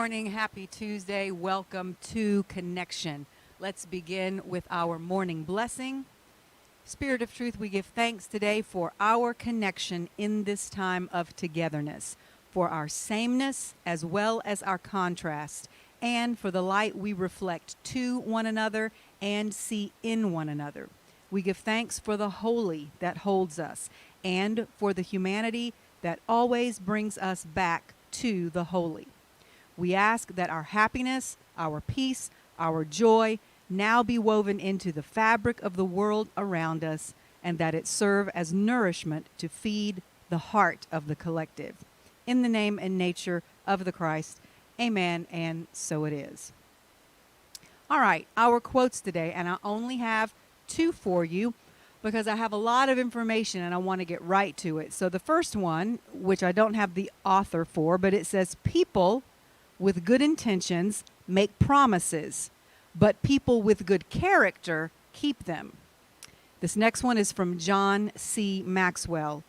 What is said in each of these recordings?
morning. Happy Tuesday. Welcome to Connection. Let's begin with our morning blessing. Spirit of truth, we give thanks today for our connection in this time of togetherness, for our sameness as well as our contrast, and for the light we reflect to one another and see in one another. We give thanks for the holy that holds us and for the humanity that always brings us back to the holy. We ask that our happiness, our peace, our joy now be woven into the fabric of the world around us, and that it serve as nourishment to feed the heart of the collective. In the name and nature of the Christ, amen, and so it is. All right, our quotes today, and I only have two for you because I have a lot of information and I want to get right to it. So the first one, which I don't have the author for, but it says, people with good intentions make promises, but people with good character keep them. This next one is from John C. Maxwell.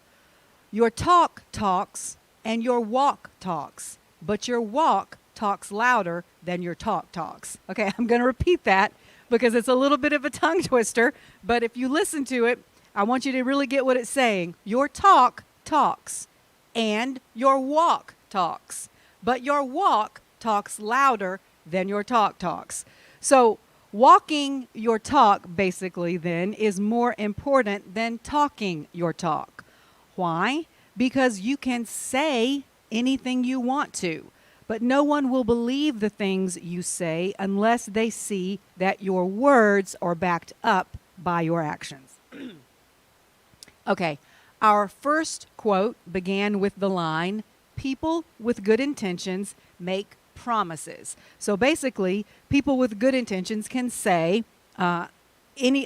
Your talk talks and your walk talks, but your walk talks louder than your talk talks. Okay, I'm going to repeat that because it's a little bit of a tongue twister, but if you listen to it, I want you to really get what it's saying. Your talk talks and your walk talks, but your walk talks louder than your talk talks. So walking your talk basically then is more important than talking your talk. Why? Because you can say anything you want to, but no one will believe the things you say unless they see that your words are backed up by your actions. Okay, our first quote began with the line, people with good intentions make promises. So basically, people with good intentions can say a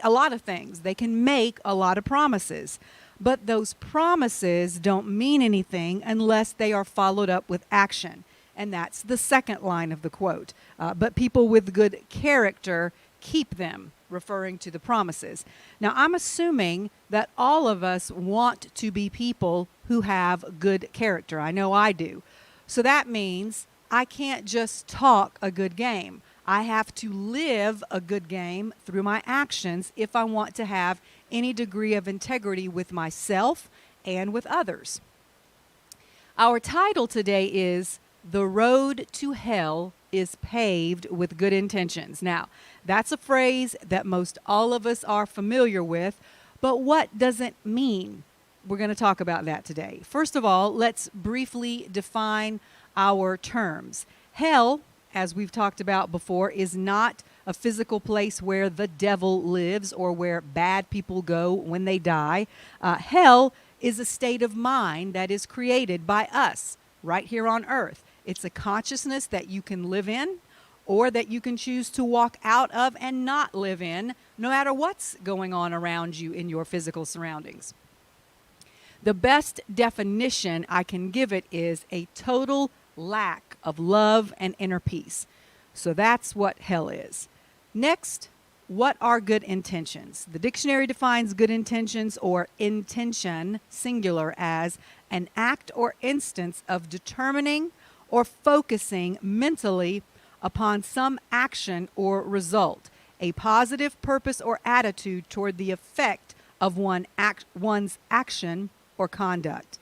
lot of things. They can make a lot of promises. But those promises don't mean anything unless they are followed up with action. And that's the second line of the quote. But people with good character keep them, referring to the promises. Now, I'm assuming that all of us want to be people who have good character. I know I do. So that means I can't just talk a good game. I have to live a good game through my actions if I want to have any degree of integrity with myself and with others. Our title today is The Road to Hell is Paved with Good Intentions. Now, that's a phrase that most all of us are familiar with, but what does it mean? We're going to talk about that today. First of all, let's briefly define our terms. Hell, as we've talked about before, is not a physical place where the devil lives or where bad people go when they die. Hell is a state of mind that is created by us right here on earth. It's a consciousness that you can live in or that you can choose to walk out of and not live in, no matter what's going on around you in your physical surroundings. The best definition I can give it is a total lack of love and inner peace. So that's what hell is. Next, what are good intentions? The dictionary defines good intentions or intention, singular, as an act or instance of determining or focusing mentally upon some action or result, a positive purpose or attitude toward the effect of one's action or conduct.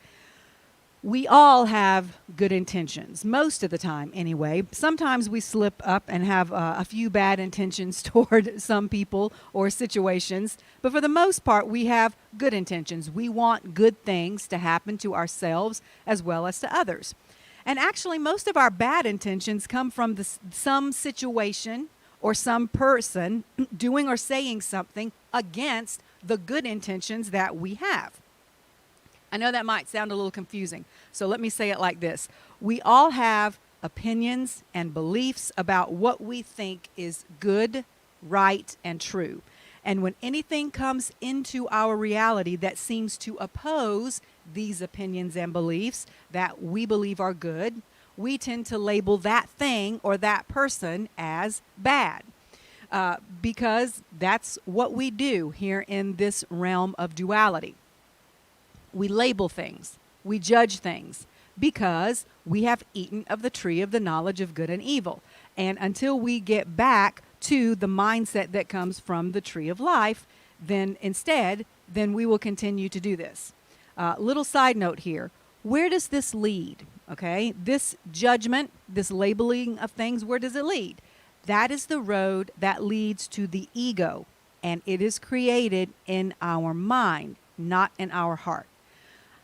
We all have good intentions, most of the time anyway. Sometimes we slip up and have a few bad intentions toward some people or situations, but for the most part, we have good intentions. We want good things to happen to ourselves as well as to others. And actually, most of our bad intentions come from some situation or some person doing or saying something against the good intentions that we have. I know that might sound a little confusing, so let me say it like this. We all have opinions and beliefs about what we think is good, right, and true. And when anything comes into our reality that seems to oppose these opinions and beliefs that we believe are good, we tend to label that thing or that person as bad. Because that's what we do here in this realm of duality. We label things. We judge things because we have eaten of the tree of the knowledge of good and evil. And until we get back to the mindset that comes from the tree of life, then we will continue to do this. Little side note here. Where does this lead? Okay, this judgment, this labeling of things, where does it lead? That is the road that leads to the ego, and it is created in our mind, not in our heart.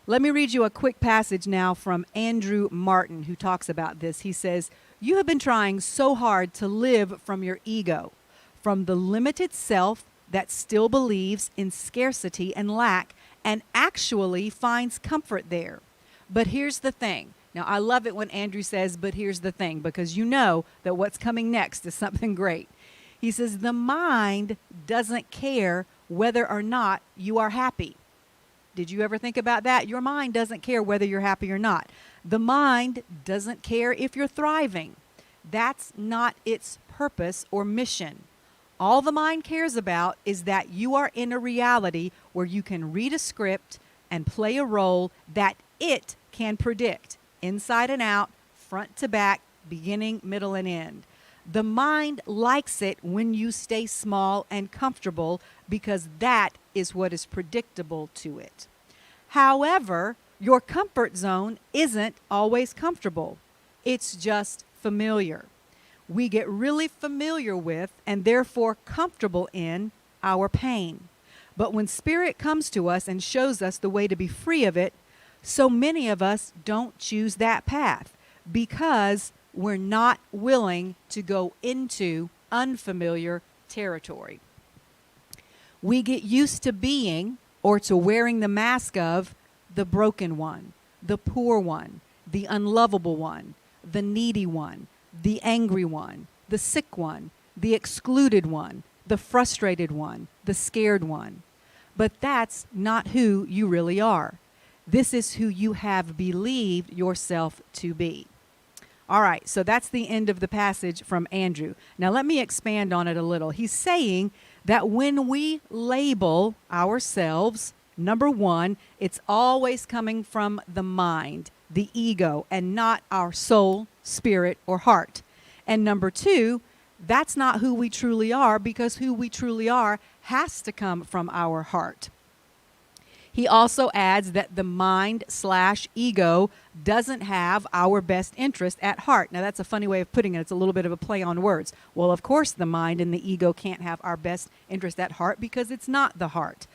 Let me read you a quick passage now from Andrew Martin, who talks about this. He says, "You have been trying so hard to live from your ego, from the limited self that still believes in scarcity and lack and actually finds comfort there. But here's the thing." Now, I love it when Andrew says, "but here's the thing," because you know that what's coming next is something great. He says, "The mind doesn't care whether or not you are happy." Did you ever think about that? Your mind doesn't care whether you're happy or not. The mind doesn't care if you're thriving. That's not its purpose or mission. All the mind cares about is that you are in a reality where you can read a script and play a role that it can predict, inside and out, front to back, beginning, middle, and end. The mind likes it when you stay small and comfortable because that is what is predictable to it. However, your comfort zone isn't always comfortable. It's just familiar. We get really familiar with and therefore comfortable in our pain. But when Spirit comes to us and shows us the way to be free of it, so many of us don't choose that path because we're not willing to go into unfamiliar territory. We get used to being or to wearing the mask of the broken one, the poor one, the unlovable one, the needy one, the angry one, the sick one, the excluded one, the frustrated one, the scared one. But that's not who you really are. This is who you have believed yourself to be. All right, so that's the end of the passage from Andrew. Now let me expand on it a little. He's saying that when we label ourselves, number one, it's always coming from the mind, the ego, and not our soul, spirit, or heart. And number two, that's not who we truly are, because who we truly are has to come from our heart. He also adds that the mind/ego doesn't have our best interest at heart. Now, that's a funny way of putting it. It's a little bit of a play on words. Well, of course, the mind and the ego can't have our best interest at heart because it's not the heart.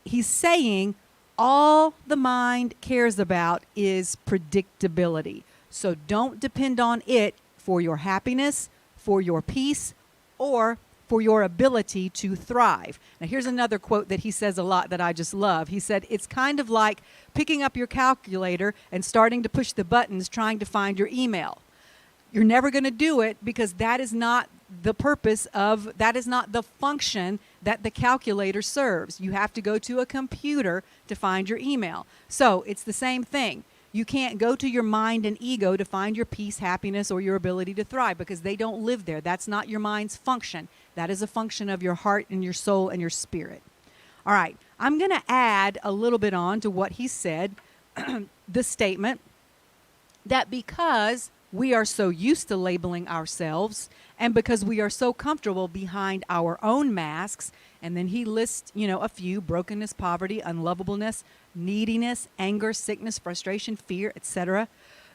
He's saying all the mind cares about is predictability. So don't depend on it for your happiness, for your peace, or for your ability to thrive. Now, here's another quote that he says a lot that I just love. He said, "It's kind of like picking up your calculator and starting to push the buttons trying to find your email. You're never going to do it because that is not the purpose of, that is not the function that the calculator serves. You have to go to a computer to find your email." So it's the same thing. You can't go to your mind and ego to find your peace, happiness, or your ability to thrive because they don't live there. That's not your mind's function. That is a function of your heart and your soul and your spirit. All right, I'm going to add a little bit on to what he said, the statement that because we are so used to labeling ourselves and because we are so comfortable behind our own masks, and then he lists, a few: brokenness, poverty, unlovableness, neediness, anger, sickness, frustration, fear, etc.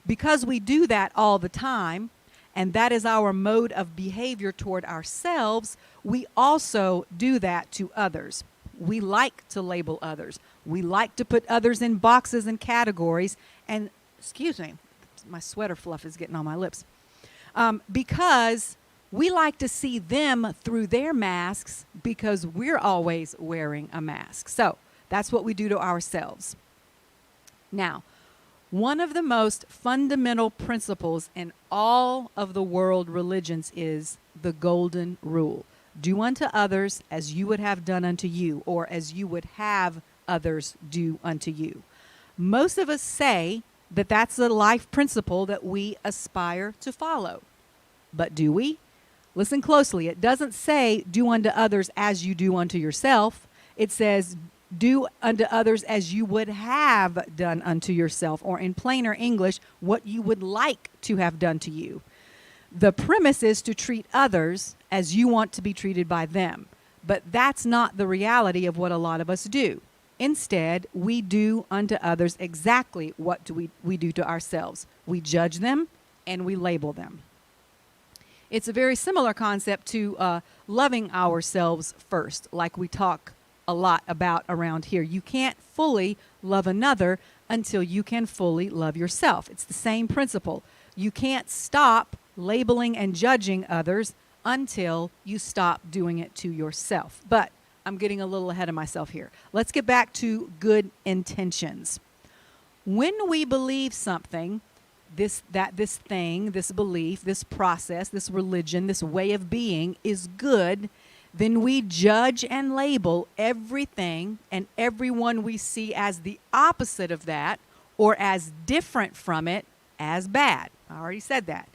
Because we do that all the time, and that is our mode of behavior toward ourselves, we also do that to others. We like to label others. We like to put others in boxes and categories. And, excuse me, my sweater fluff is getting on my lips. Because we like to see them through their masks because we're always wearing a mask. So that's what we do to ourselves. Now, one of the most fundamental principles in all of the world religions is the golden rule. Do unto others as you would have done unto you, or as you would have others do unto you. Most of us say that that's the life principle that we aspire to follow. But do we? Listen closely. It doesn't say do unto others as you do unto yourself. It says do unto others as you would have done unto yourself, or in plainer English, what you would like to have done to you. The premise is to treat others as you want to be treated by them. But that's not the reality of what a lot of us do. Instead, we do unto others exactly what we do to ourselves. We judge them and we label them. It's a very similar concept to loving ourselves first, like we talk a lot about around here. You can't fully love another until you can fully love yourself. It's the same principle. You can't stop labeling and judging others until you stop doing it to yourself. But I'm getting a little ahead of myself here. Let's get back to good intentions. When we believe something, this thing, this belief, this process, this religion, this way of being is good, then we judge and label everything and everyone we see as the opposite of that or as different from it as bad. I already said that.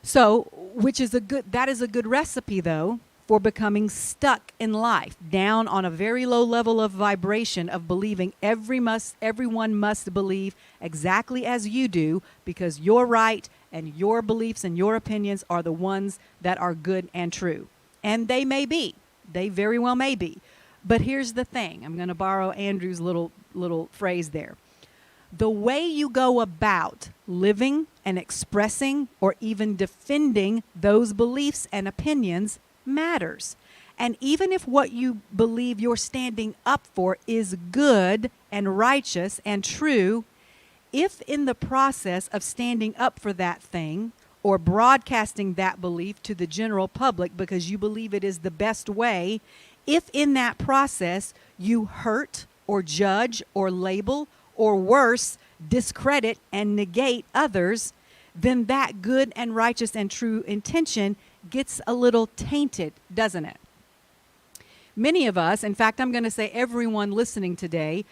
So, that is a good recipe, though, for becoming stuck in life, down on a very low level of vibration of believing everyone must believe exactly as you do, because you're right and your beliefs and your opinions are the ones that are good and true. And they may be. They very well may be. But here's the thing. I'm going to borrow Andrew's little phrase there. The way you go about living and expressing or even defending those beliefs and opinions matters. And even if what you believe you're standing up for is good and righteous and true, if in the process of standing up for that thing or broadcasting that belief to the general public because you believe it is the best way, if in that process you hurt or judge or label or worse, discredit and negate others, then that good and righteous and true intention gets a little tainted, doesn't it? Many of us, in fact, I'm going to say everyone listening today,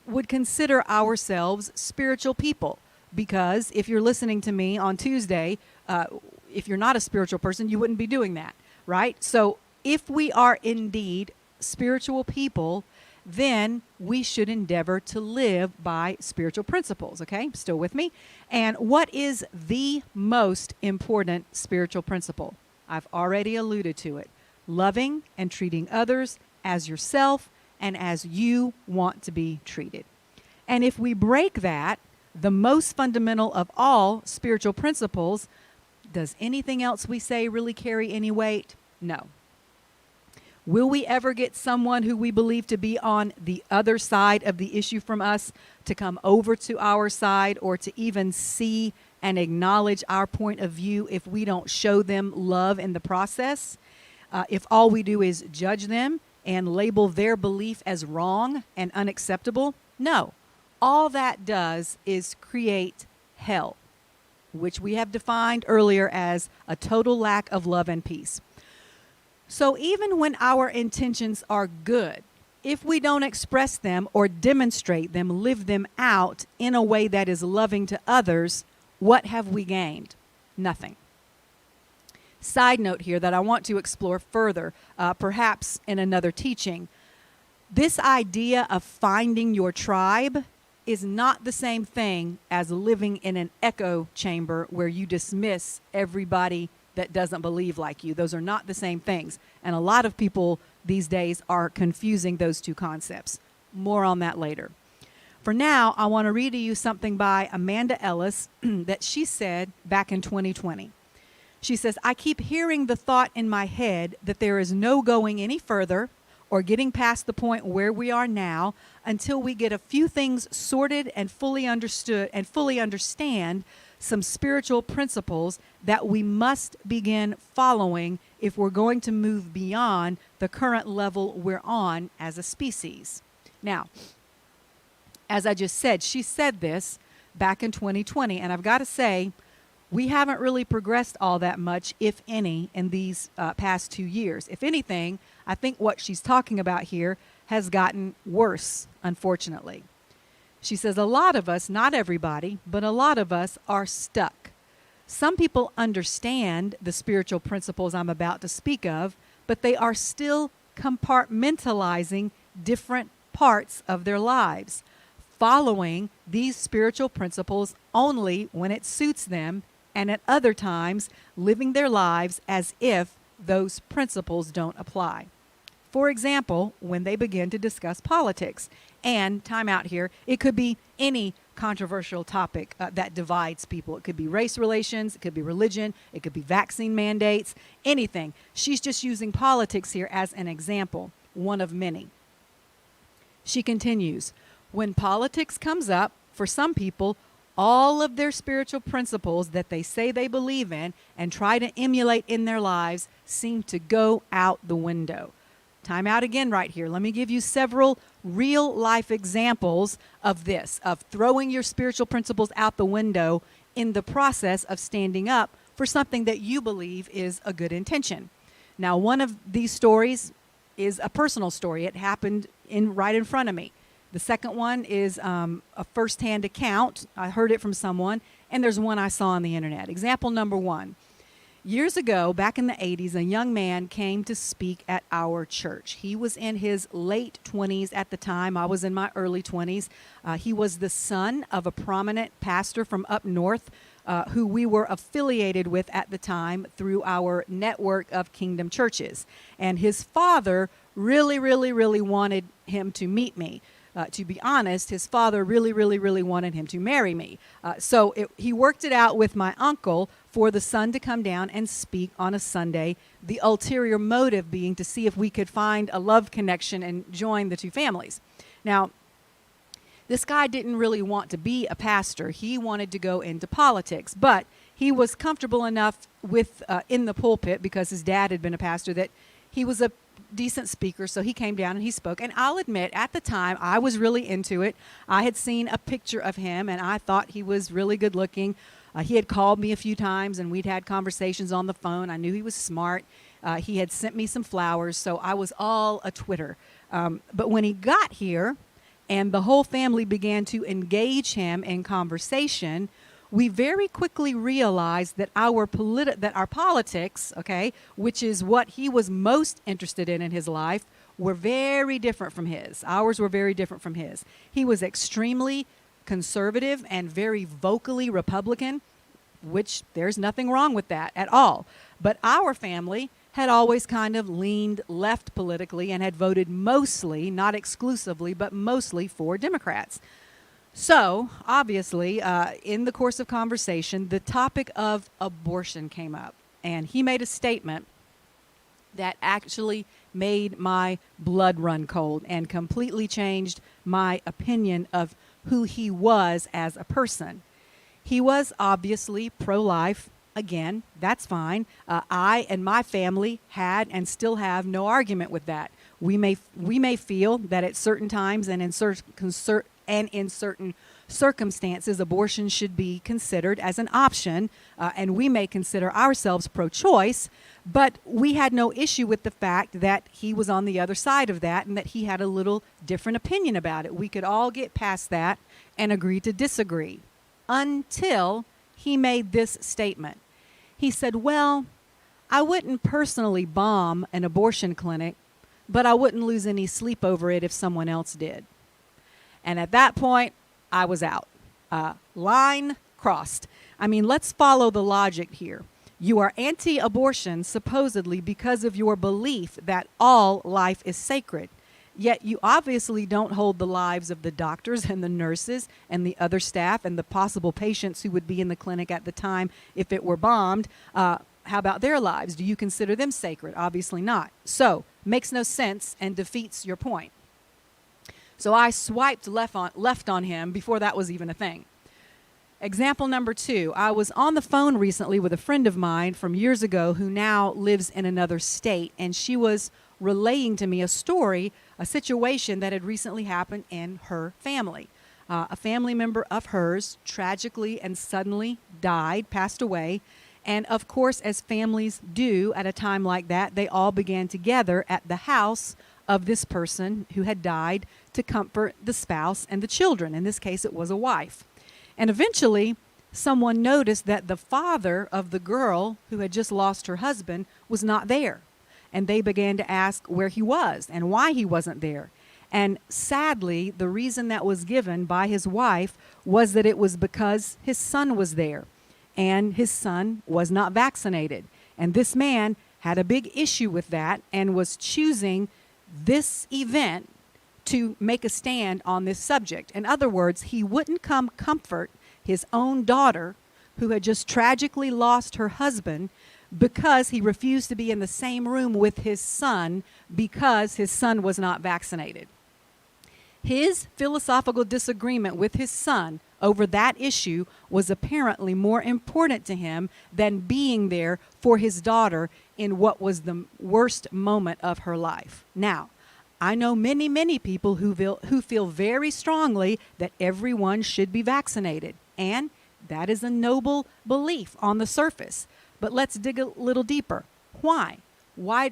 would consider ourselves spiritual people. Because if you're listening to me on Tuesday, if you're not a spiritual person, you wouldn't be doing that, right? So if we are indeed spiritual people, then we should endeavor to live by spiritual principles, okay? Still with me? And what is the most important spiritual principle? I've already alluded to it. Loving and treating others as yourself and as you want to be treated. And if we break that, the most fundamental of all spiritual principles, does anything else we say really carry any weight? No. Will we ever get someone who we believe to be on the other side of the issue from us to come over to our side or to even see and acknowledge our point of view if we don't show them love in the process? If all we do is judge them and label their belief as wrong and unacceptable? No. All that does is create hell, which we have defined earlier as a total lack of love and peace. So even when our intentions are good, if we don't express them or demonstrate them, live them out in a way that is loving to others, what have we gained? Nothing. Side note here that I want to explore further, perhaps in another teaching. This idea of finding your tribe is not the same thing as living in an echo chamber where you dismiss everybody that doesn't believe like you. Those are not the same things. And a lot of people these days are confusing those two concepts. More on that later. For now, I want to read to you something by Amanda Ellis that she said back in 2020. She says, I keep hearing the thought in my head that there is no going any further or getting past the point where we are now until we get a few things sorted and fully understood and fully understand some spiritual principles that we must begin following if we're going to move beyond the current level we're on as a species. Now, as I just said, she said this back in 2020, and I've got to say, we haven't really progressed all that much, if any, in these past 2 years. If anything, I think what she's talking about here has gotten worse, unfortunately. She says a lot of us, not everybody, but a lot of us are stuck. Some people understand the spiritual principles I'm about to speak of, but they are still compartmentalizing different parts of their lives, following these spiritual principles only when it suits them, and at other times living their lives as if those principles don't apply. For example, when they begin to discuss politics, and time out here, it could be any controversial topic that divides people. It could be race relations, it could be religion, it could be vaccine mandates, anything. She's just using politics here as an example, one of many. She continues, when politics comes up, for some people, all of their spiritual principles that they say they believe in and try to emulate in their lives seem to go out the window. Time out again right here. Let me give you several real life examples of this, of throwing your spiritual principles out the window in the process of standing up for something that you believe is a good intention. Now, one of these stories is a personal story. It happened right in front of me. The second one is a firsthand account. I heard it from someone, and there's one I saw on the internet. Example number one. Years ago, back in the 80s, a young man came to speak at our church. He was in his late 20s at the time. I was in my early 20s. He was the son of a prominent pastor from up north who we were affiliated with at the time through our network of kingdom churches. And his father really wanted him to meet me. To be honest, his father really wanted him to marry me. So he worked it out with my uncle for the son to come down and speak on a Sunday, the ulterior motive being to see if we could find a love connection and join the two families. Now, this guy didn't really want to be a pastor. He wanted to go into politics, but he was comfortable enough with in the pulpit because his dad had been a pastor that he was a decent speaker, so he came down and he spoke. And I'll admit, at the time, I was really into it. I had seen a picture of him, and I thought he was really good looking. He had called me a few times, and we'd had conversations on the phone. I knew he was smart. He had sent me some flowers, so I was all a Twitter. But when he got here, and the whole family began to engage him in conversation, we very quickly realized that our politics, okay, which is what he was most interested in his life, were very different from his. Ours were very different from his. He was extremely conservative and very vocally Republican, which there's nothing wrong with that at all. But our family had always kind of leaned left politically and had voted mostly, not exclusively, but mostly for Democrats. So, obviously, in the course of conversation, the topic of abortion came up. And he made a statement that actually made my blood run cold and completely changed my opinion of who he was as a person. He was obviously pro-life. Again, that's fine. I and my family had and still have no argument with that. We may feel that at certain times and in certain circumstances, abortion should be considered as an option, and we may consider ourselves pro-choice, but we had no issue with the fact that he was on the other side of that and that he had a little different opinion about it. We could all get past that and agree to disagree until he made this statement. He said, well, I wouldn't personally bomb an abortion clinic, but I wouldn't lose any sleep over it if someone else did. And at that point, I was out. Line crossed. I mean, let's follow the logic here. You are anti-abortion supposedly because of your belief that all life is sacred. Yet you obviously don't hold the lives of the doctors and the nurses and the other staff and the possible patients who would be in the clinic at the time if it were bombed. How about their lives? Do you consider them sacred? Obviously not. So, makes no sense and defeats your point. So I swiped left on him before that was even a thing. Example number 2, I was on the phone recently with a friend of mine from years ago who now lives in another state, and she was relaying to me a story, a situation that had recently happened in her family. A family member of hers tragically and suddenly died, passed away, and of course, as families do at a time like that, they all began together at the house of this person who had died to comfort the spouse and the children. In this case, it was a wife. And eventually, someone noticed that the father of the girl who had just lost her husband was not there. And they began to ask where he was and why he wasn't there. And sadly, the reason that was given by his wife was that it was because his son was there, and his son was not vaccinated. And this man had a big issue with that and was choosing this event to make a stand on this subject. In other words, he wouldn't come comfort his own daughter, who had just tragically lost her husband, because he refused to be in the same room with his son because his son was not vaccinated. His philosophical disagreement with his son over that issue was apparently more important to him than being there for his daughter in what was the worst moment of her life. Now, I know many, many people who feel very strongly that everyone should be vaccinated, and that is a noble belief on the surface. But let's dig a little deeper. Why? Why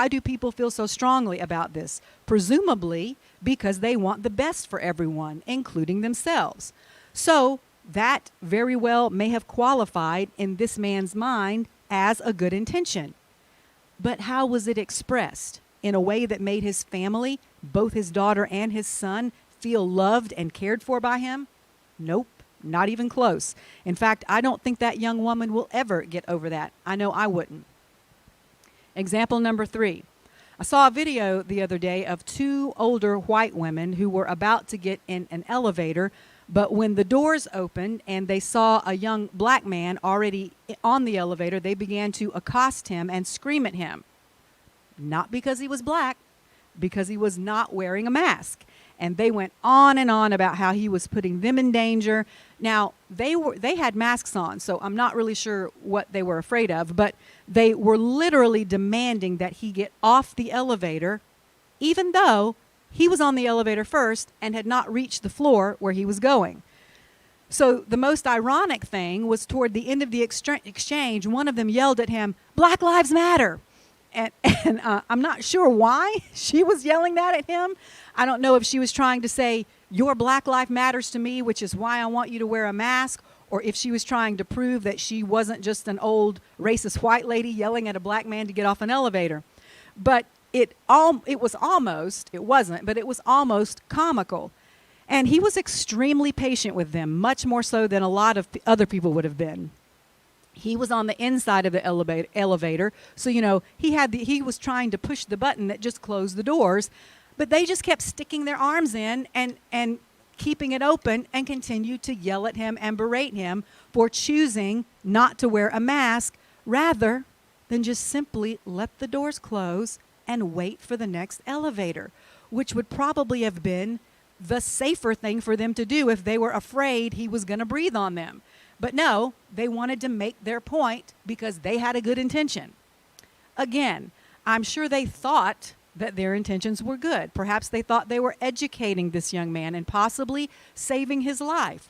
do people feel so strongly about this? Presumably because they want the best for everyone, including themselves. So that very well may have qualified in this man's mind as a good intention. But how was it expressed? In a way that made his family, both his daughter and his son, feel loved and cared for by him? Nope, not even close. In fact, I don't think that young woman will ever get over that. I know I wouldn't. Example number 3. I saw a video the other day of 2 older white women who were about to get in an elevator, but when the doors opened and they saw a young black man already on the elevator, they began to accost him and scream at him. Not because he was black, because he was not wearing a mask. And they went on and on about how he was putting them in danger. Now, they had masks on, so I'm not really sure what they were afraid of, but they were literally demanding that he get off the elevator, even though he was on the elevator first and had not reached the floor where he was going. So the most ironic thing was toward the end of the exchange, one of them yelled at him, "Black Lives Matter." And I'm not sure why she was yelling that at him. I don't know if she was trying to say, your black life matters to me, which is why I want you to wear a mask, or if she was trying to prove that she wasn't just an old racist white lady yelling at a black man to get off an elevator. But it was almost comical. And he was extremely patient with them, much more so than a lot of other people would have been. He was on the inside of the elevator, so he was trying to push the button that just closed the doors, but they just kept sticking their arms in and keeping it open and continued to yell at him and berate him for choosing not to wear a mask rather than just simply let the doors close and wait for the next elevator, which would probably have been the safer thing for them to do if they were afraid he was going to breathe on them. But no, they wanted to make their point because they had a good intention. Again, I'm sure they thought that their intentions were good. Perhaps they thought they were educating this young man and possibly saving his life.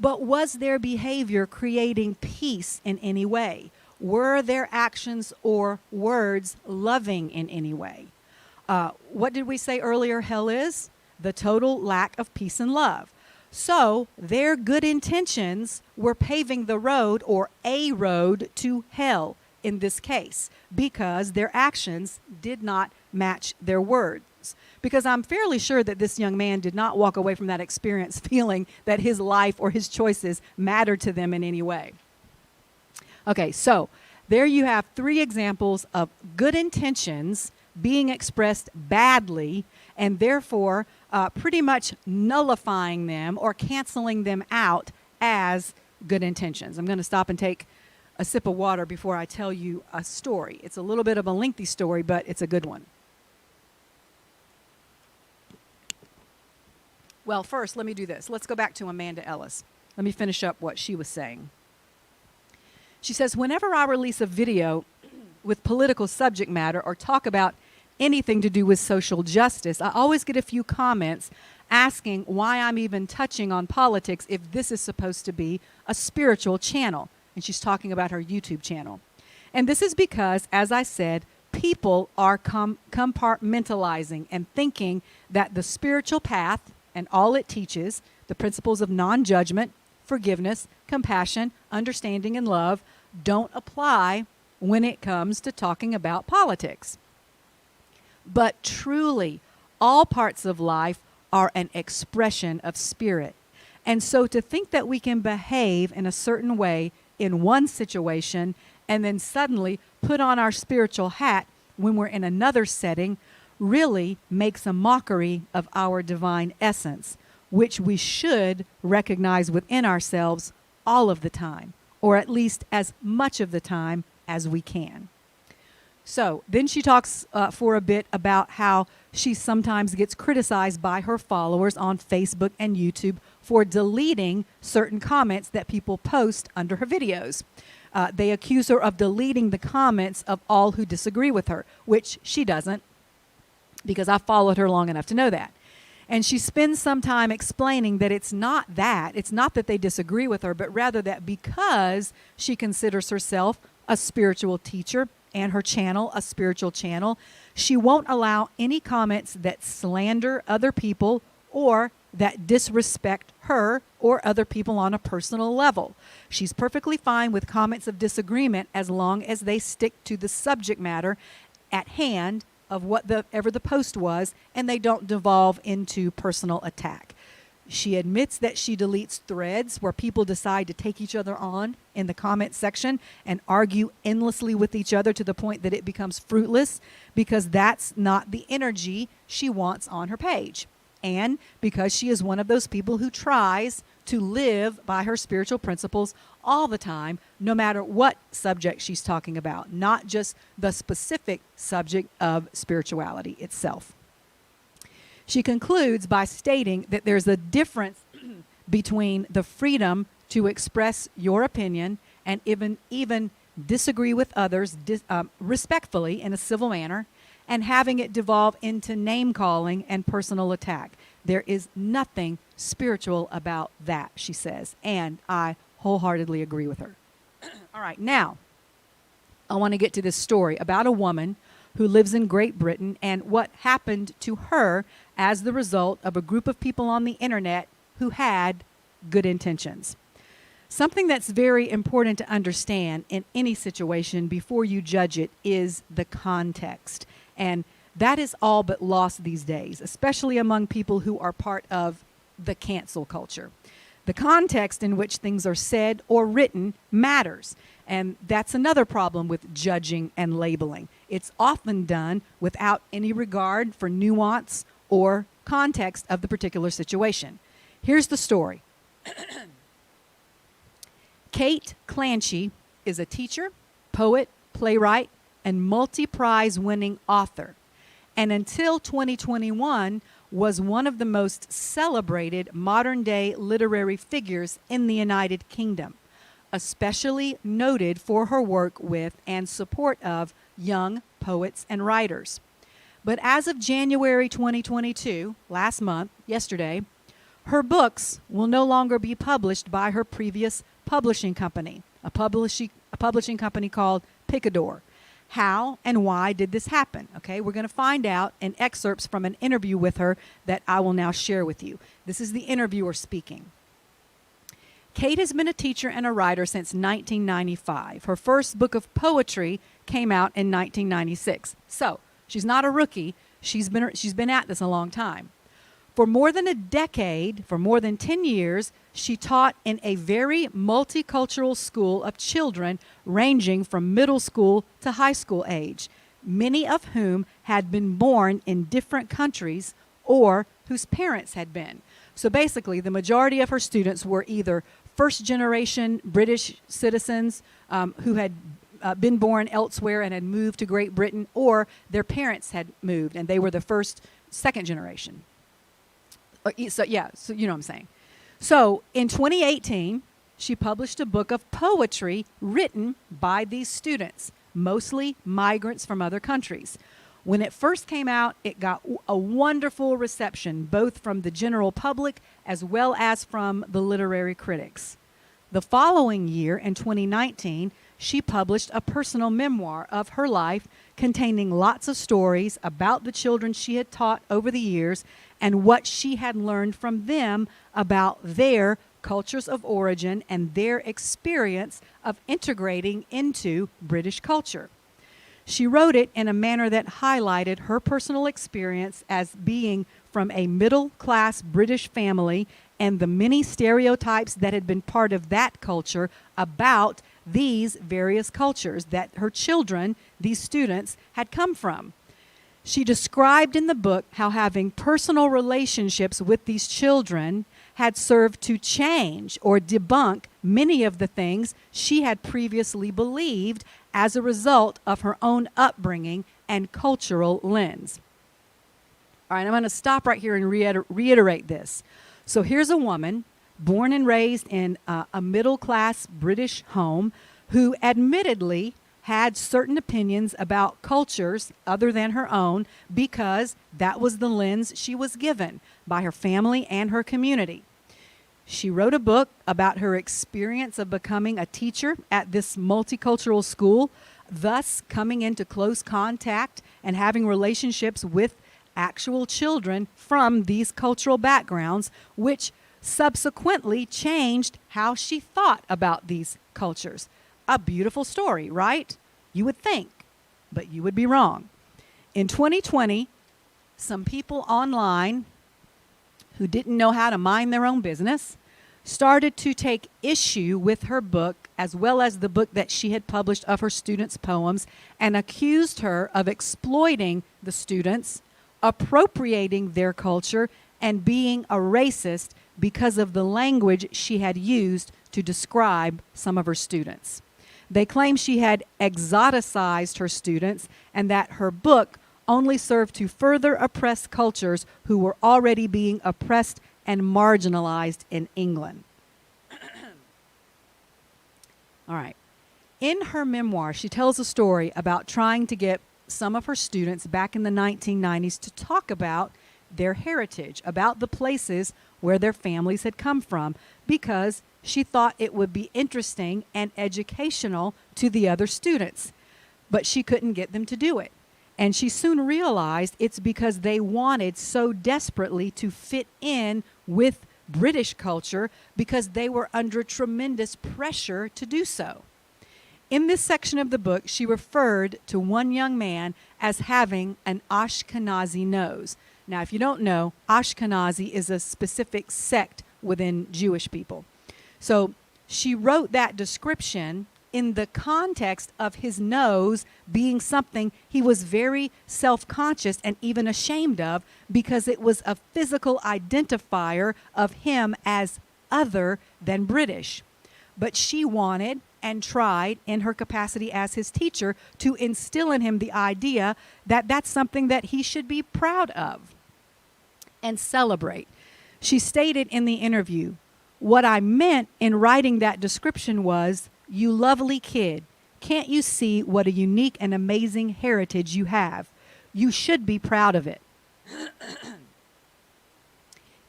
But was their behavior creating peace in any way? Were their actions or words loving in any way? What did we say earlier hell is? The total lack of peace and love. So their good intentions were paving the road, or a road, to hell in this case, because their actions did not match their words. Because I'm fairly sure that this young man did not walk away from that experience feeling that his life or his choices mattered to them in any way. Okay, so there you have 3 examples of good intentions being expressed badly, and therefore pretty much nullifying them or canceling them out as good intentions. I'm going to stop and take a sip of water before I tell you a story. It's a little bit of a lengthy story, but it's a good one. Well, first, let me do this. Let's go back to Amanda Ellis. Let me finish up what she was saying. She says, whenever I release a video with political subject matter or talk about anything to do with social justice, I always get a few comments asking why I'm even touching on politics if this is supposed to be a spiritual channel. And she's talking about her YouTube channel. And this is because, as I said, people are compartmentalizing and thinking that the spiritual path and all it teaches, the principles of non-judgment, forgiveness, compassion, understanding, and love, don't apply when it comes to talking about politics. But truly, All parts of life are an expression of spirit. And so to think that we can behave in a certain way in one situation and then suddenly put on our spiritual hat when we're in another setting really makes a mockery of our divine essence, which we should recognize within ourselves all of the time, or at least as much of the time as we can. So then she talks for a bit about how she sometimes gets criticized by her followers on Facebook and YouTube for deleting certain comments that people post under her videos. They accuse her of deleting the comments of all who disagree with her, which she doesn't, because I followed her long enough to know that. And she spends some time explaining that it's not that they disagree with her, but rather that because she considers herself a spiritual teacher and her channel a spiritual channel, she won't allow any comments that slander other people or that disrespect her or other people on a personal level. She's perfectly fine with comments of disagreement as long as they stick to the subject matter at hand of whatever the post was, and they don't devolve into personal attack. She admits that she deletes threads where people decide to take each other on in the comment section and argue endlessly with each other to the point that it becomes fruitless, because that's not the energy she wants on her page. And because she is one of those people who tries to live by her spiritual principles all the time, no matter what subject she's talking about, not just the specific subject of spirituality itself. She concludes by stating that there's a difference between the freedom to express your opinion and even disagree with others respectfully in a civil manner, and having it devolve into name-calling and personal attack. There is nothing spiritual about that, she says, and I wholeheartedly agree with her. All right, now, I want to get to this story about a woman who lives in Great Britain and what happened to her as the result of a group of people on the internet who had good intentions. Something that's very important to understand in any situation before you judge it is the context. And that is all but lost these days, especially among people who are part of the cancel culture. The context in which things are said or written matters. And that's another problem with judging and labeling. It's often done without any regard for nuance or context of the particular situation. Here's the story. Kate Clancy is a teacher, poet, playwright, and multi-prize winning author, and until 2021 was one of the most celebrated modern-day literary figures in the United Kingdom, especially noted for her work with and support of young poets and writers. But as of January 2022, last month, yesterday, her books will no longer be published by her previous publishing company, a publishing company called Picador. How and why did this happen? Okay, we're going to find out in excerpts from an interview with her that I will now share with you. This is the interviewer speaking. Kate has been a teacher and a writer since 1995. Her first book of poetry came out in 1996. So she's not a rookie. She's been at this a long time. For more than a decade, for more than 10 years, she taught in a very multicultural school of children ranging from middle school to high school age, many of whom had been born in different countries or whose parents had been. So basically, the majority of her students were either first-generation British citizens who had been born elsewhere and had moved to Great Britain, or their parents had moved and they were the second generation. So you know what I'm saying. So in 2018, she published a book of poetry written by these students, mostly migrants from other countries. When it first came out, it got a wonderful reception, both from the general public as well as from the literary critics. The following year, in 2019, she published a personal memoir of her life containing lots of stories about the children she had taught over the years and what she had learned from them about their cultures of origin and their experience of integrating into British culture. She wrote it in a manner that highlighted her personal experience as being from a middle-class British family and the many stereotypes that had been part of that culture about these various cultures that her children, these students, had come from. She described in the book how having personal relationships with these children had served to change or debunk many of the things she had previously believed as a result of her own upbringing and cultural lens. All right, I'm going to stop right here and reiterate this. So here's a woman born and raised in a middle-class British home who admittedly had certain opinions about cultures other than her own because that was the lens she was given by her family and her community. She wrote a book about her experience of becoming a teacher at this multicultural school, thus coming into close contact and having relationships with actual children from these cultural backgrounds, which subsequently changed how she thought about these cultures. A beautiful story, right? You would think, but you would be wrong. In 2020, some people online who didn't know how to mind their own business started to take issue with her book, as well as the book that she had published of her students' poems, and accused her of exploiting the students, appropriating their culture, and being a racist because of the language she had used to describe some of her students. They claim she had exoticized her students and that her book only served to further oppress cultures who were already being oppressed and marginalized in England. All right. In her memoir, she tells a story about trying to get some of her students back in the 1990s to talk about their heritage, about the places where their families had come from, because she thought it would be interesting and educational to the other students. But she couldn't get them to do it. And she soon realized it's because they wanted so desperately to fit in with British culture because they were under tremendous pressure to do so. In this section of the book, she referred to one young man as having an Ashkenazi nose. Now, if you don't know, Ashkenazi is a specific sect within Jewish people. So she wrote that description in the context of his nose being something he was very self-conscious and even ashamed of because it was a physical identifier of him as other than British. But she wanted and tried in her capacity as his teacher to instill in him the idea that that's something that he should be proud of and celebrate. She stated in the interview, "What I meant in writing that description was, you lovely kid, can't you see what a unique and amazing heritage you have? You should be proud of it."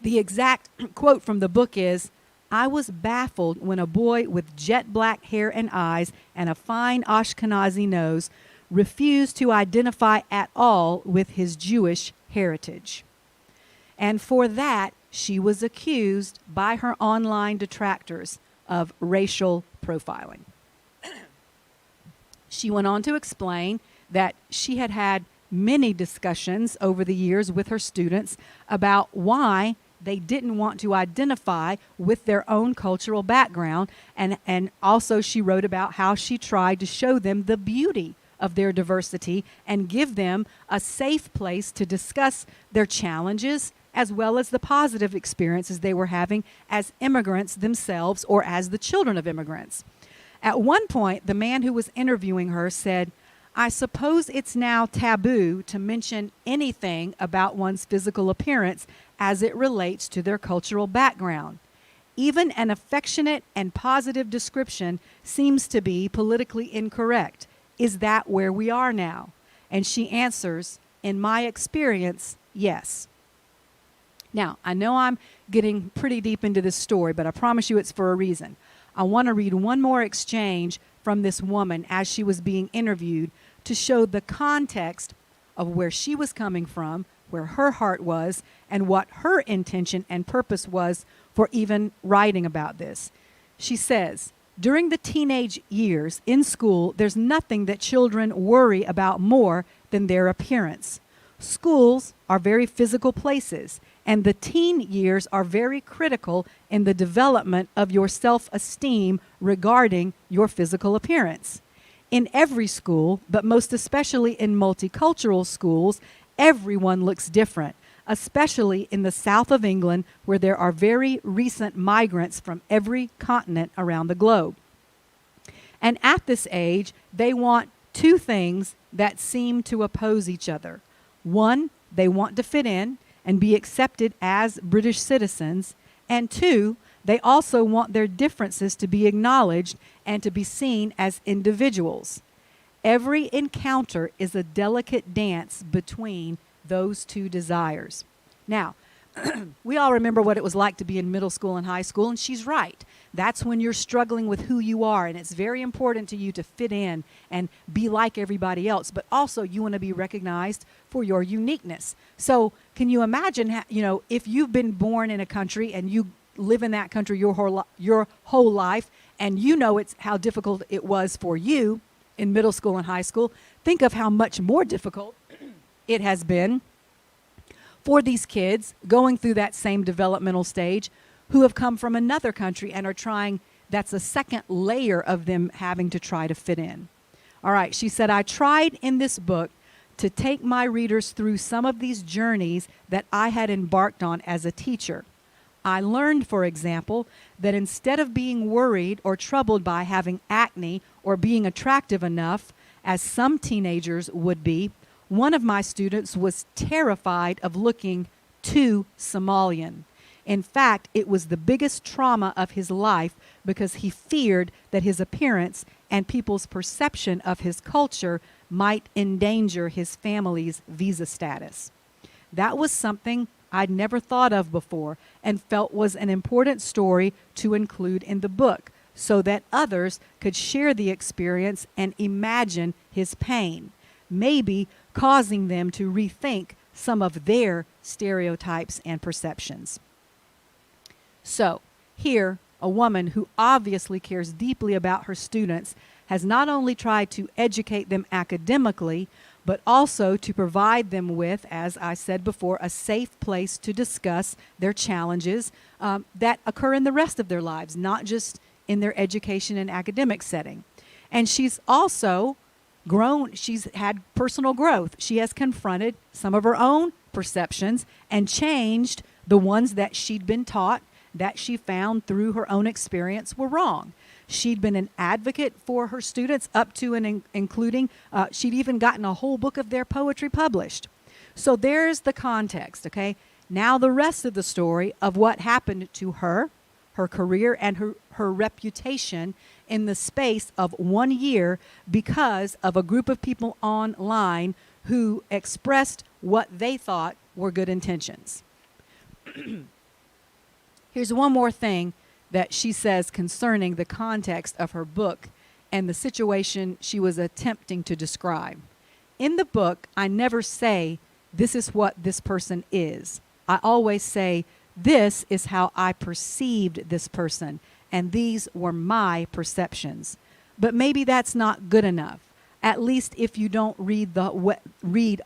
The exact quote from the book is, "I was baffled when a boy with jet black hair and eyes and a fine Ashkenazi nose refused to identify at all with his Jewish heritage." And for that, she was accused by her online detractors of racial profiling. She went on to explain that she had had many discussions over the years with her students about why they didn't want to identify with their own cultural background. And also she wrote about how she tried to show them the beauty of their diversity and give them a safe place to discuss their challenges as well as the positive experiences they were having as immigrants themselves or as the children of immigrants. At one point, the man who was interviewing her said, "I suppose it's now taboo to mention anything about one's physical appearance as it relates to their cultural background. Even an affectionate and positive description seems to be politically incorrect. Is that where we are now?" And she answers, "In my experience, yes." Now, I know I'm getting pretty deep into this story, but I promise you it's for a reason. I want to read one more exchange from this woman as she was being interviewed to show the context of where she was coming from, where her heart was, and what her intention and purpose was for even writing about this. She says, During the teenage years in school, there's nothing that children worry about more than their appearance. Schools are very physical places, and the teen years are very critical in the development of your self-esteem regarding your physical appearance. In every school, but most especially in multicultural schools, everyone looks different, especially in the south of England, where there are very recent migrants from every continent around the globe. And at this age, they want two things that seem to oppose each other. One, they want to fit in and be accepted as British citizens. And two, they also want their differences to be acknowledged and to be seen as individuals. Every encounter is a delicate dance between those two desires. Now, we all remember what it was like to be in middle school and high school, and she's right. That's when you're struggling with who you are, and it's very important to you to fit in and be like everybody else, but also you want to be recognized for your uniqueness. So can you imagine, if you've been born in a country and you live in that country your whole life, and you know it's how difficult it was for you in middle school and high school, think of how much more difficult it has been for these kids going through that same developmental stage who have come from another country and are trying. That's a second layer of them having to try to fit in. All right, she said, I tried in this book to take my readers through some of these journeys that I had embarked on as a teacher. I learned, for example, that instead of being worried or troubled by having acne or being attractive enough, as some teenagers would be, one of my students was terrified of looking too Somalian. In fact, it was the biggest trauma of his life because he feared that his appearance and people's perception of his culture might endanger his family's visa status. That was something I'd never thought of before and felt was an important story to include in the book so that others could share the experience and imagine his pain, maybe causing them to rethink some of their stereotypes and perceptions. So, here, a woman who obviously cares deeply about her students has not only tried to educate them academically, but also to provide them with, as I said before, a safe place to discuss their challenges that occur in the rest of their lives, not just in their education and academic setting. And she's also grown. She's had personal growth. She has confronted some of her own perceptions and changed the ones that she'd been taught that she found through her own experience were wrong. She'd been an advocate for her students up to and including, she'd even gotten a whole book of their poetry published. So there's the context, okay? Now the rest of the story of what happened to her, her career, and her reputation in the space of 1 year because of a group of people online who expressed what they thought were good intentions. Here's one more thing that she says concerning the context of her book and the situation she was attempting to describe. In the book, I never say, this is what this person is. I always say, this is how I perceived this person, and these were my perceptions. But maybe that's not good enough, at least if you don't read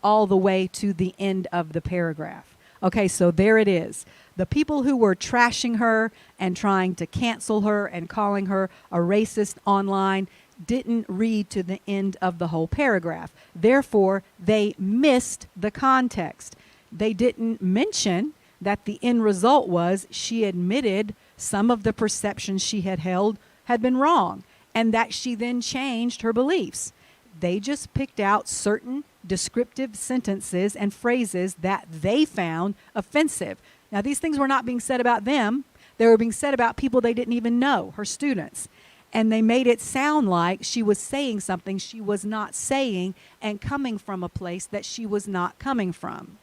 all the way to the end of the paragraph. Okay, so there it is. The people who were trashing her and trying to cancel her and calling her a racist online didn't read to the end of the whole paragraph. Therefore, they missed the context. They didn't mention that the end result was she admitted some of the perceptions she had held had been wrong and that she then changed her beliefs. They just picked out certain descriptive sentences and phrases that they found offensive. Now, these things were not being said about them. They were being said about people they didn't even know, her students. And they made it sound like she was saying something she was not saying and coming from a place that she was not coming from.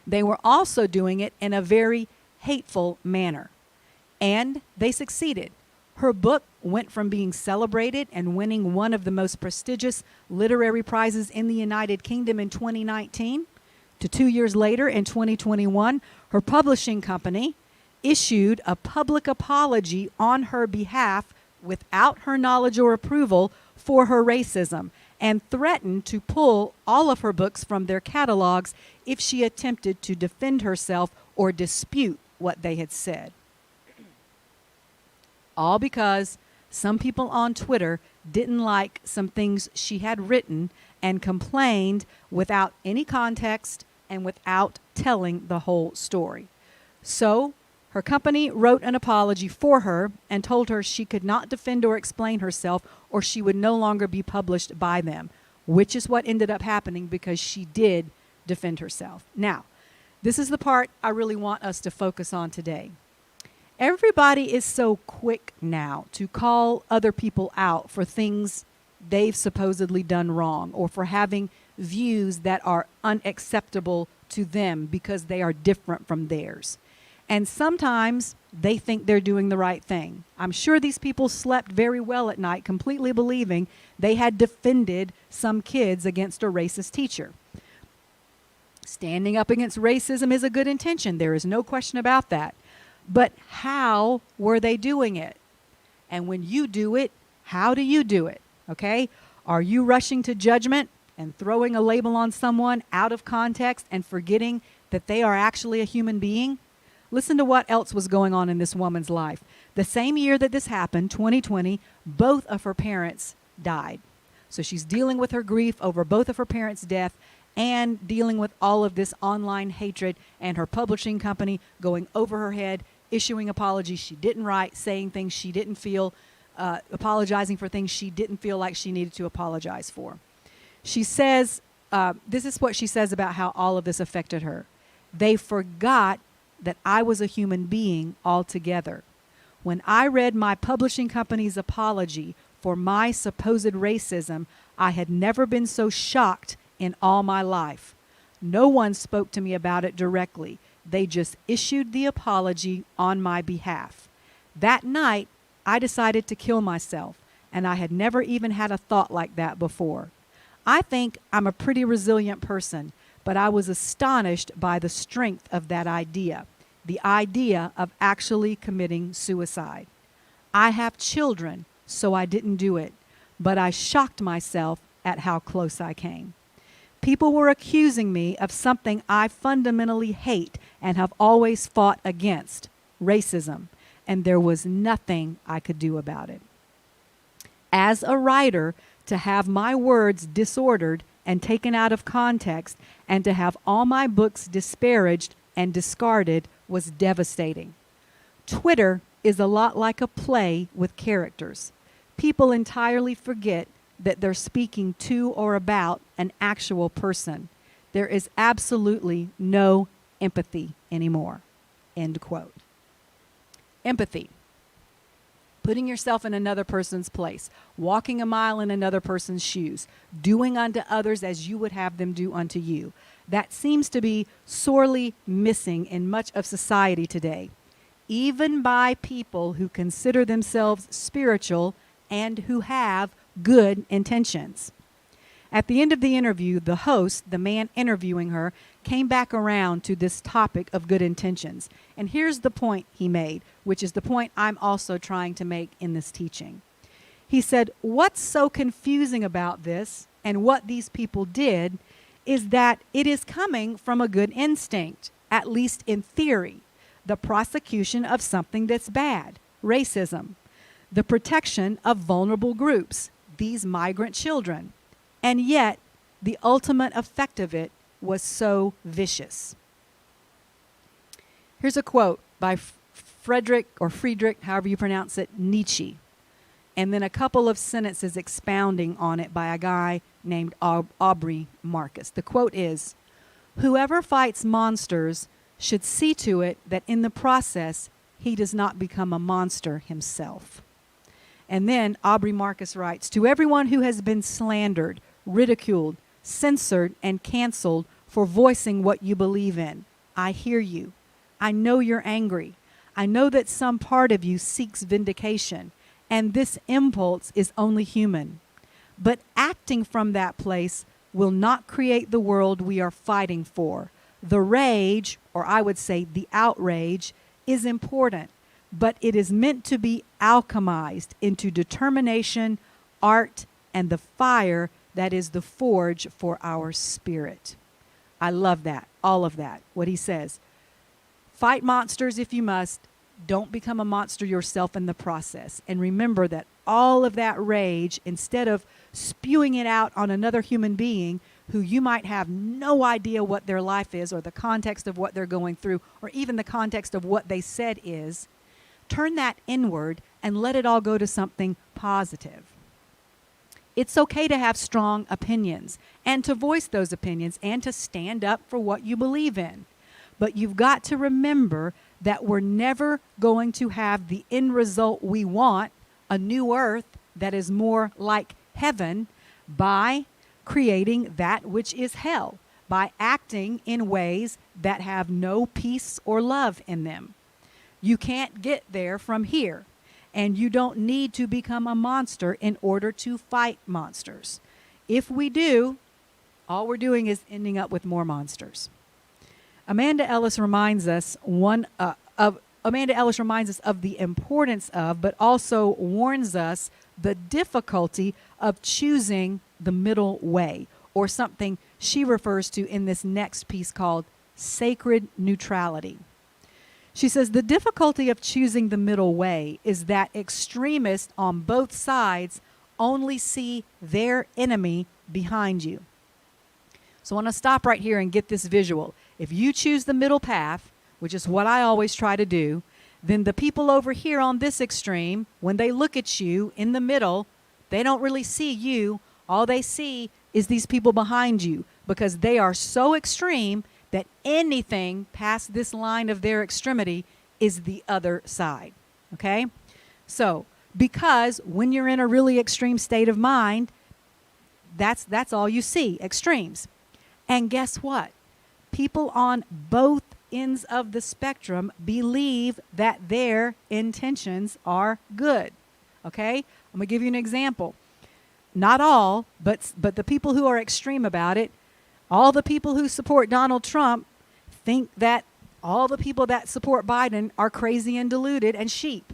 They were also doing it in a very hateful manner. And they succeeded. Her book went from being celebrated and winning one of the most prestigious literary prizes in the United Kingdom in 2019 to 2 years later in 2021, her publishing company issued a public apology on her behalf without her knowledge or approval for her racism and threatened to pull all of her books from their catalogs if she attempted to defend herself or dispute what they had said. All because some people on Twitter didn't like some things she had written and complained without any context and without telling the whole story. So her company wrote an apology for her and told her she could not defend or explain herself or she would no longer be published by them, which is what ended up happening because she did defend herself. Now, this is the part I really want us to focus on today. Everybody is so quick now to call other people out for things they've supposedly done wrong or for having views that are unacceptable to them because they are different from theirs. And sometimes they think they're doing the right thing. I'm sure these people slept very well at night, completely believing they had defended some kids against a racist teacher. Standing up against racism is a good intention. There is no question about that. But how were they doing it? And when you do it, how do you do it? Okay? Are you rushing to judgment and throwing a label on someone out of context and forgetting that they are actually a human being? Listen to what else was going on in this woman's life. The same year that this happened, 2020, both of her parents died. So she's dealing with her grief over both of her parents' death and dealing with all of this online hatred and her publishing company going over her head, issuing apologies she didn't write, saying things she didn't feel, apologizing for things she didn't feel like she needed to apologize for. She says, this is what she says about how all of this affected her. They forgot that I was a human being altogether. When I read my publishing company's apology for my supposed racism, I had never been so shocked in all my life. No one spoke to me about it directly. They just issued the apology on my behalf. That night, I decided to kill myself, and I had never even had a thought like that before. I think I'm a pretty resilient person, but I was astonished by the strength of that idea, the idea of actually committing suicide. I have children, so I didn't do it, but I shocked myself at how close I came. People were accusing me of something I fundamentally hate and have always fought against, racism, and there was nothing I could do about it. As a writer, to have my words disordered and taken out of context and to have all my books disparaged and discarded was devastating. Twitter is a lot like a play with characters. People entirely forget that they're speaking to or about an actual person. There is absolutely no empathy anymore. End quote. Empathy. Putting yourself in another person's place, walking a mile in another person's shoes, doing unto others as you would have them do unto you. That seems to be sorely missing in much of society today, even by people who consider themselves spiritual and who have good intentions. At the end of the interview, the host, the man interviewing her, came back around to this topic of good intentions. And here's the point he made, which is the point I'm also trying to make in this teaching. He said, what's so confusing about this and what these people did is that it is coming from a good instinct, at least in theory, the prosecution of something that's bad, racism, the protection of vulnerable groups, these migrant children. And yet, the ultimate effect of it was so vicious. Here's a quote by Friedrich, however you pronounce it, Nietzsche. And then a couple of sentences expounding on it by a guy named Aubrey Marcus. The quote is, "Whoever fights monsters should see to it that in the process he does not become a monster himself." And then Aubrey Marcus writes, "To everyone who has been slandered, ridiculed, censored, and canceled for voicing what you believe in, I hear you. I know you're angry. I know that some part of you seeks vindication, and this impulse is only human. But acting from that place will not create the world we are fighting for. The rage, or I would say the outrage, is important, but it is meant to be alchemized into determination, art, and the fire that is the forge for our spirit. I love that, all of that, what he says. Fight monsters if you must. Don't become a monster yourself in the process. And remember that all of that rage, instead of spewing it out on another human being who you might have no idea what their life is or the context of what they're going through or even the context of what they said is, turn that inward and let it all go to something positive. It's okay to have strong opinions and to voice those opinions and to stand up for what you believe in. But you've got to remember that we're never going to have the end result we want, a new earth that is more like heaven, by creating that which is hell, by acting in ways that have no peace or love in them. You can't get there from here, and you don't need to become a monster in order to fight monsters. If we do, all we're doing is ending up with more monsters. Amanda Ellis reminds us of the importance of, but also warns us the difficulty of choosing the middle way, or something she refers to in this next piece called sacred neutrality. She says the difficulty of choosing the middle way is that extremists on both sides only see their enemy behind you. So I want to stop right here and get this visual. If you choose the middle path, which is what I always try to do, then the people over here on this extreme, when they look at you in the middle, they don't really see you. All they see is these people behind you, because they are so extreme that anything past this line of their extremity is the other side. Okay? So, because when you're in a really extreme state of mind, that's all you see, extremes. And guess what? People on both ends of the spectrum believe that their intentions are good. Okay? I'm going to give you an example. Not all, but the people who are extreme about it, all the people who support Donald Trump think that all the people that support Biden are crazy and deluded and sheep.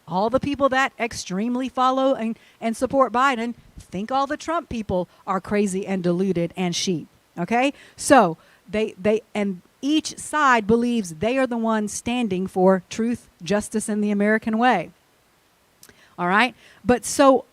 All the people that extremely follow and support Biden think all the Trump people are crazy and deluded and sheep. Okay? So they and each side believes they are the ones standing for truth, justice, and the American way. All right? But so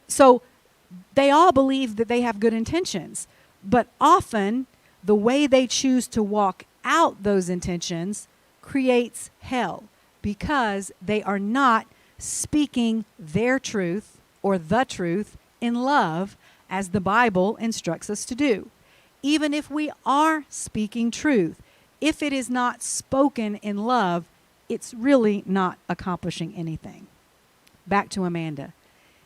they all believe that they have good intentions. But often, the way they choose to walk out those intentions creates hell, because they are not speaking their truth or the truth in love, as the Bible instructs us to do. Even if we are speaking truth, if it is not spoken in love, it's really not accomplishing anything. Back to Amanda.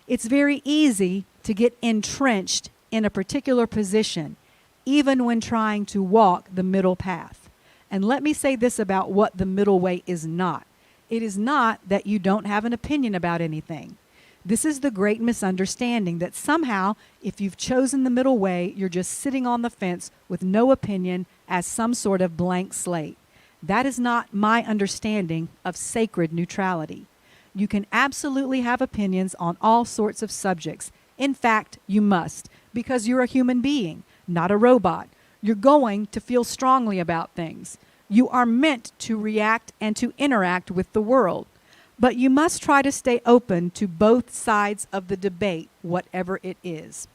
It's very easy to get entrenched in a particular position, even when trying to walk the middle path. And let me say this about what the middle way is not. It is not that you don't have an opinion about anything. This is the great misunderstanding that somehow, if you've chosen the middle way, you're just sitting on the fence with no opinion as some sort of blank slate. That is not my understanding of sacred neutrality. You can absolutely have opinions on all sorts of subjects. In fact, you must, because you're a human being, not a robot. You're going to feel strongly about things. You are meant to react and to interact with the world. But you must try to stay open to both sides of the debate, whatever it is.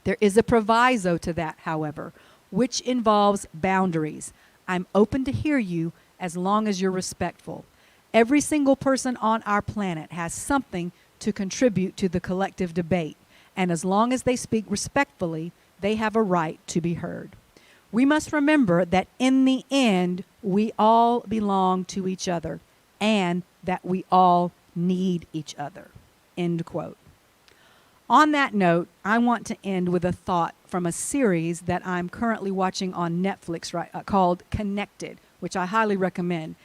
There is a proviso to that, however, which involves boundaries. I'm open to hear you as long as you're respectful. Every single person on our planet has something to contribute to the collective debate, and as long as they speak respectfully, they have a right to be heard. We must remember that in the end, we all belong to each other, and that we all need each other. End quote. On that note, I want to end with a thought from a series that I'm currently watching on Netflix called Connected, which I highly recommend.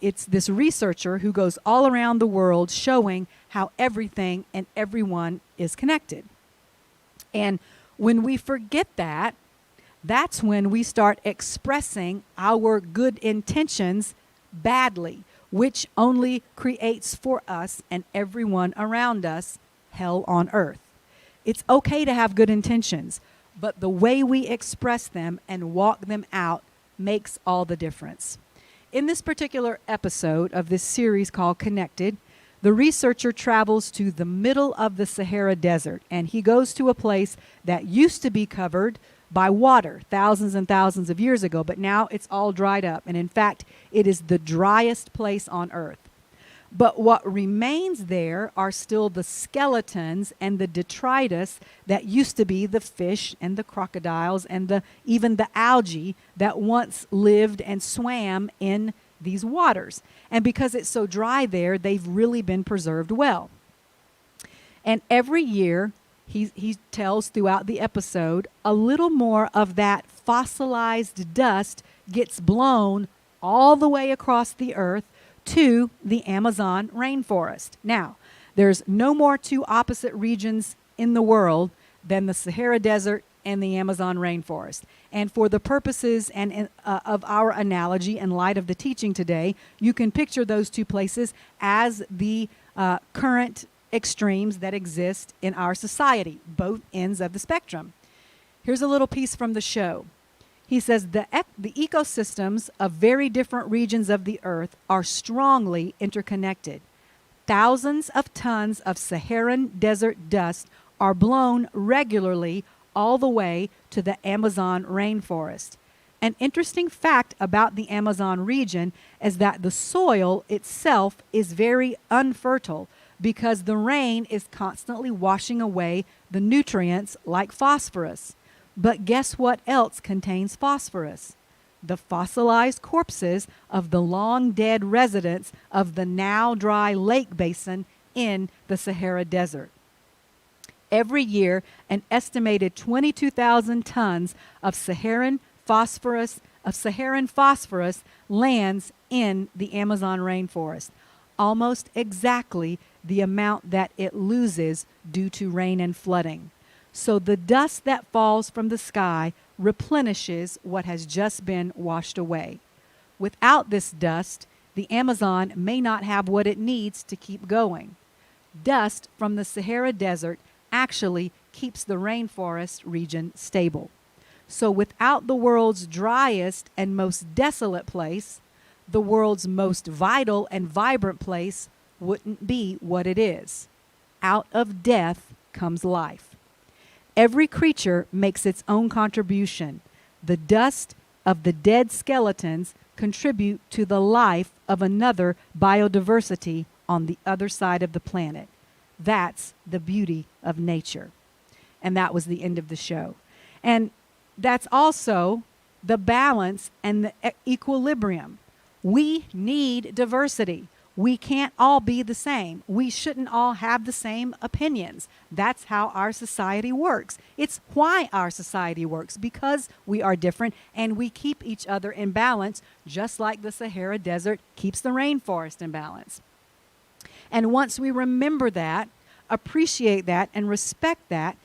It's this researcher who goes all around the world showing how everything and everyone is connected. And when we forget that, that's when we start expressing our good intentions badly. which only creates for us and everyone around us hell on earth. It's okay to have good intentions, but the way we express them and walk them out makes all the difference. In this particular episode of this series called Connected, the researcher travels to the middle of the Sahara Desert, and he goes to a place that used to be covered by water thousands and thousands of years ago, but now it's all dried up. And in fact, it is the driest place on earth. But what remains there are still the skeletons and the detritus that used to be the fish and the crocodiles and even the algae that once lived and swam in these waters. And because it's so dry there, they've really been preserved well. And every year, he tells throughout the episode, a little more of that fossilized dust gets blown all the way across the earth to the Amazon rainforest. Now, there's no more two opposite regions in the world than the Sahara Desert and the Amazon rainforest. And for the purposes of our analogy in light of the teaching today, you can picture those two places as the current extremes that exist in our society, both ends of the spectrum. Here's a little piece from the show. He says the ecosystems of very different regions of the earth are strongly interconnected. Thousands of tons of Saharan desert dust are blown regularly all the way to the Amazon rainforest. An interesting fact about the Amazon region is that the soil itself is very unfertile because the rain is constantly washing away the nutrients like phosphorus. But guess what else contains phosphorus? The fossilized corpses of the long dead residents of the now dry lake basin in the Sahara Desert. Every year, an estimated 22,000 tons of Saharan phosphorus lands in the Amazon rainforest, almost exactly the amount that it loses due to rain and flooding. So the dust that falls from the sky replenishes what has just been washed away. Without this dust, the Amazon may not have what it needs to keep going. Dust from the Sahara Desert actually keeps the rainforest region stable. So without the world's driest and most desolate place, the world's most vital and vibrant place wouldn't be what it is. Out of death comes life. Every creature makes its own contribution. The dust of the dead skeletons contribute to the life of another biodiversity on the other side of the planet. That's the beauty of nature. And that was the end of the show. And that's also the balance and the equilibrium. We need diversity. We can't all be the same. We shouldn't all have the same opinions. That's how our society works. It's why our society works, because we are different and we keep each other in balance, just like the Sahara Desert keeps the rainforest in balance. And once we remember that, appreciate that, and respect that,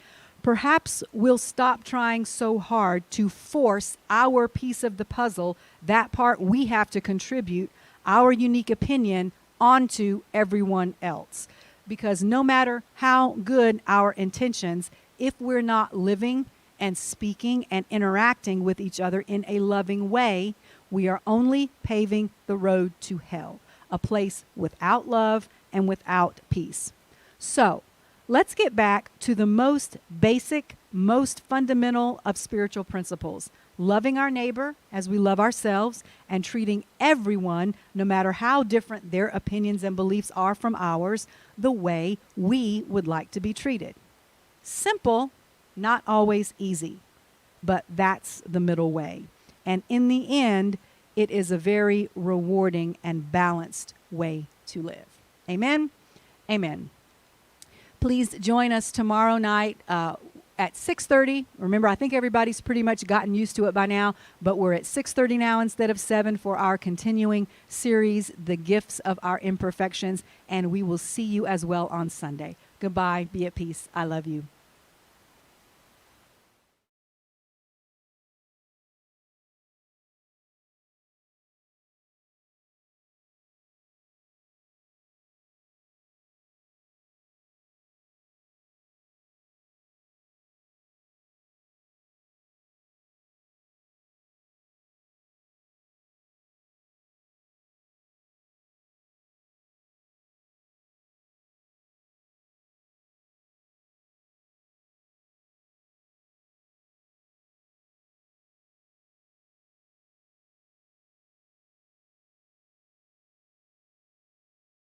perhaps we'll stop trying so hard to force our piece of the puzzle, that part we have to contribute, our unique opinion, onto everyone else. Because no matter how good our intentions, if we're not living and speaking and interacting with each other in a loving way, we are only paving the road to hell, a place without love and without peace. So let's get back to the most basic, most fundamental of spiritual principles: loving our neighbor as we love ourselves, and treating everyone, no matter how different their opinions and beliefs are from ours, the way we would like to be treated. Simple, not always easy, but that's the middle way. And in the end, it is a very rewarding and balanced way to live. Amen? Amen. Please join us tomorrow night at 6:30. Remember, I think everybody's pretty much gotten used to it by now, but we're at 6:30 now instead of 7 for our continuing series, The Gifts of Our Imperfections, and we will see you as well on Sunday. Goodbye. Be at peace. I love you.